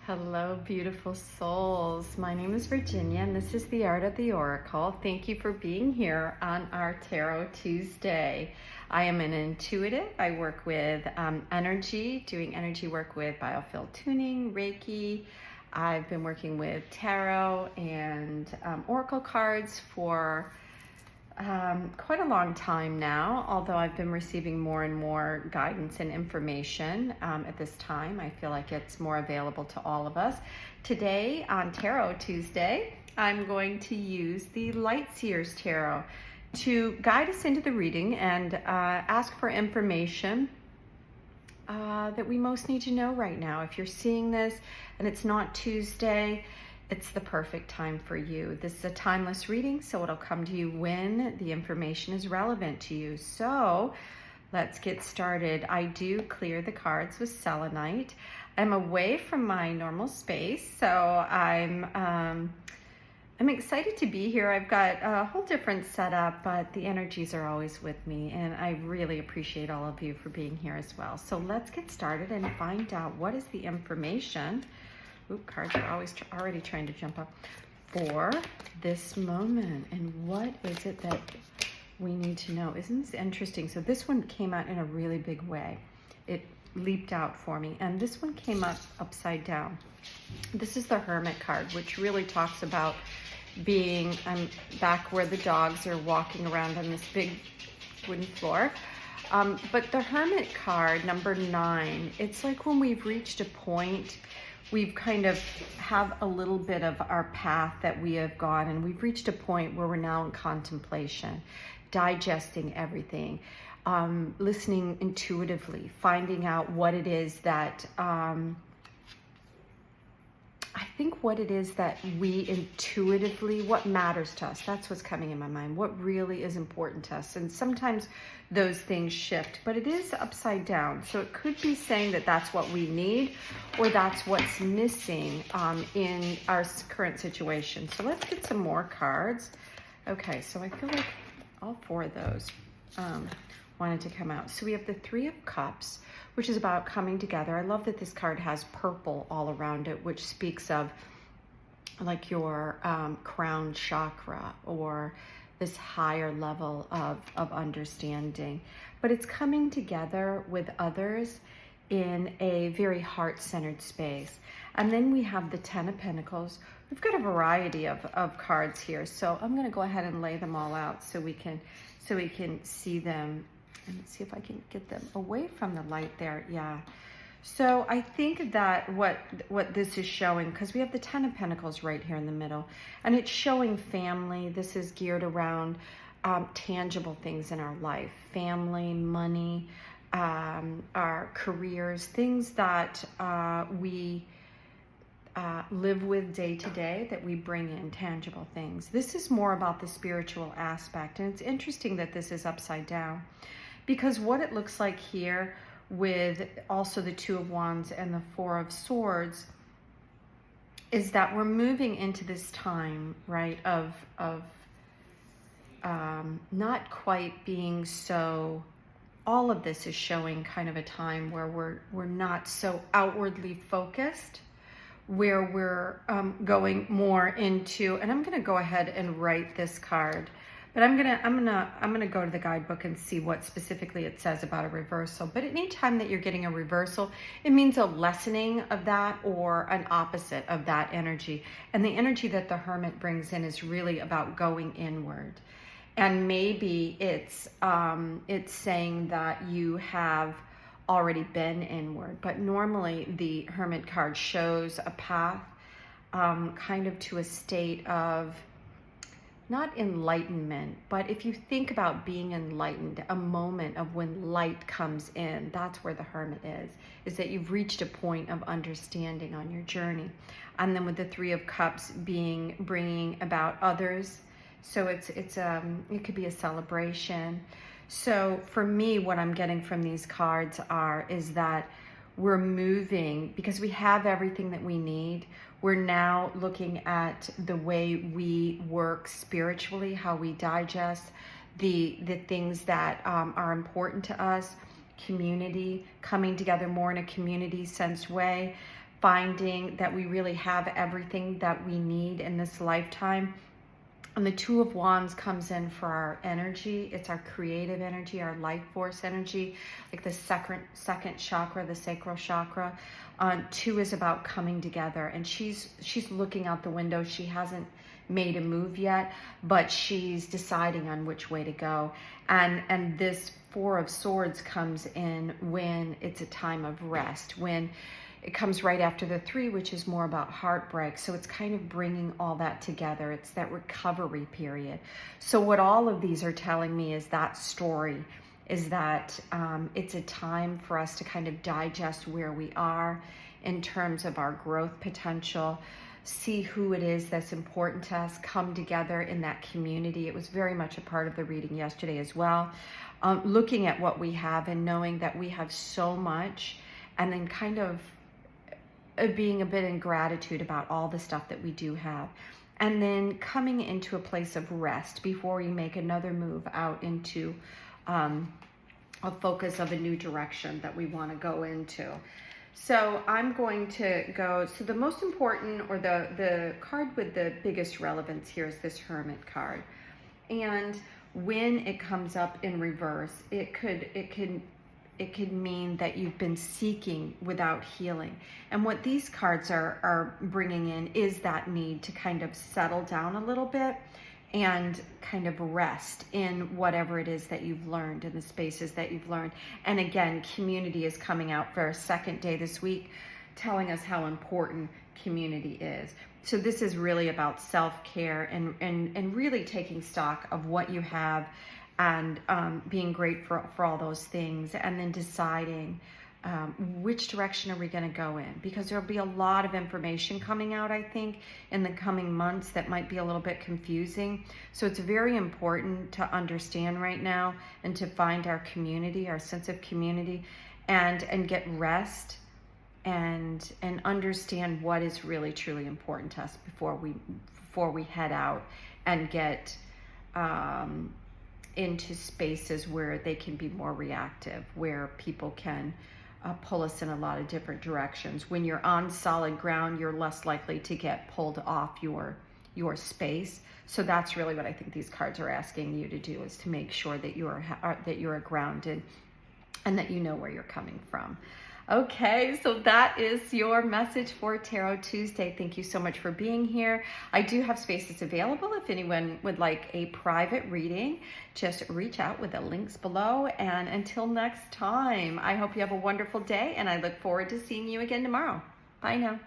Hello, beautiful souls. My name is Virginia, and this is the Art of the Oracle. Thank you for being here on our Tarot Tuesday. I am an intuitive. I work with energy, doing energy work with biofield tuning, Reiki. I've been working with tarot and oracle cards for quite a long time now, although I've been receiving more and more guidance and information at this time. I feel like it's more available to all of us. Today on Tarot Tuesday, I'm going to use the Light Seers Tarot to guide us into the reading and ask for information that we most need to know right now. If you're seeing this and it's not Tuesday, it's the perfect time for you. This is a timeless reading, so it'll come to you when the information is relevant to you. So let's get started. I do clear the cards with selenite. I'm away from my normal space, so I'm excited to be here. I've got a whole different setup, but the energies are always with me, and I really appreciate all of you for being here as well. So let's get started and find out what is the information. Oop, cards are always already trying to jump up for this moment. And what is it that we need to know? Isn't this interesting? So this one came out in a really big way. It leaped out for me. And this one came up upside down. This is the Hermit card, which really talks about being back where the dogs are walking around on this big wooden floor. But the Hermit card, number 9, it's like when we've reached a point, we've kind of have a little bit of our path that we have gone, and we've reached a point where we're now in contemplation, digesting everything, listening intuitively, finding out what it is that I think what it is that we intuitively, what matters to us, that's what's coming in my mind, what really is important to us. And sometimes those things shift, but it is upside down. So it could be saying that that's what we need, or that's what's missing in our current situation. So let's get some more cards. Okay, so I feel like all 4 of those wanted to come out. So we have the 3 of Cups, which is about coming together. I love that this card has purple all around it, which speaks of like your crown chakra, or this higher level of understanding. But it's coming together with others in a very heart-centered space. And then we have the 10 of Pentacles. We've got a variety of cards here. So I'm going to go ahead and lay them all out so we can see them. And let's see if I can get them away from the light there. Yeah. So I think that what this is showing, because we have the 10 of Pentacles right here in the middle, and it's showing family. This is geared around tangible things in our life, family, money, our careers, things that we live with day to day, that we bring in, tangible things. This is more about the spiritual aspect. And it's interesting that this is upside down, because what it looks like here with also the 2 of Wands and the 4 of Swords is that we're moving into this time, right, of not quite being so, all of this is showing kind of a time where we're not so outwardly focused, where we're going more into, and I'm going to go ahead and write this card. But I'm gonna go to the guidebook and see what specifically it says about a reversal. But any time that you're getting a reversal, it means a lessening of that or an opposite of that energy. And the energy that the Hermit brings in is really about going inward. And maybe it's saying that you have already been inward. But normally the Hermit card shows a path kind of to a state of, not enlightenment, but if you think about being enlightened, a moment of when light comes in, that's where the Hermit is that you've reached a point of understanding on your journey. And then with the 3 of Cups bringing about others, so it could be a celebration. So for me, what I'm getting from these cards is that we're moving, because we have everything that we need. We're now looking at the way we work spiritually, how we digest the things that are important to us, community, coming together more in a community sense way, finding that we really have everything that we need in this lifetime. And the Two of Wands comes in for our energy. It's our creative energy, our life force energy, like the second chakra, the sacral chakra. Two is about coming together, and she's looking out the window. She hasn't made a move yet, but she's deciding on which way to go. And this Four of Swords comes in when it's a time of rest, when it comes right after the Three, which is more about heartbreak. So it's kind of bringing all that together. It's that recovery period. So what all of these are telling me is that story is that it's a time for us to kind of digest where we are in terms of our growth potential, see who it is that's important to us, come together in that community. It was very much a part of the reading yesterday as well. Looking at what we have and knowing that we have so much, and then kind of being a bit in gratitude about all the stuff that we do have, and then coming into a place of rest before we make another move out into a focus of a new direction that we want to go into. So I'm going to go, so the most important, or the card with the biggest relevance here is this Hermit card. And when it comes up in reverse, it could mean that you've been seeking without healing. And what these cards are bringing in is that need to kind of settle down a little bit and kind of rest in whatever it is that you've learned, in the spaces that you've learned. And again, community is coming out for a second day this week, telling us how important community is. So this is really about self-care and really taking stock of what you have, and being grateful for all those things, and then deciding which direction are we going to go in, because there'll be a lot of information coming out, I think, in the coming months that might be a little bit confusing. So it's very important to understand right now and to find our community, our sense of community, and get rest and understand what is really truly important to us before we head out and get into spaces where they can be more reactive, where people can pull us in a lot of different directions. When you're on solid ground, you're less likely to get pulled off your space. So that's really what I think these cards are asking you to do, is to make sure that you're grounded and that you know where you're coming from. Okay, so that is your message for Tarot Tuesday. Thank you so much for being here. I do have spaces available if anyone would like a private reading. Just reach out with the links below. And until next time, I hope you have a wonderful day, and I look forward to seeing you again tomorrow. Bye now.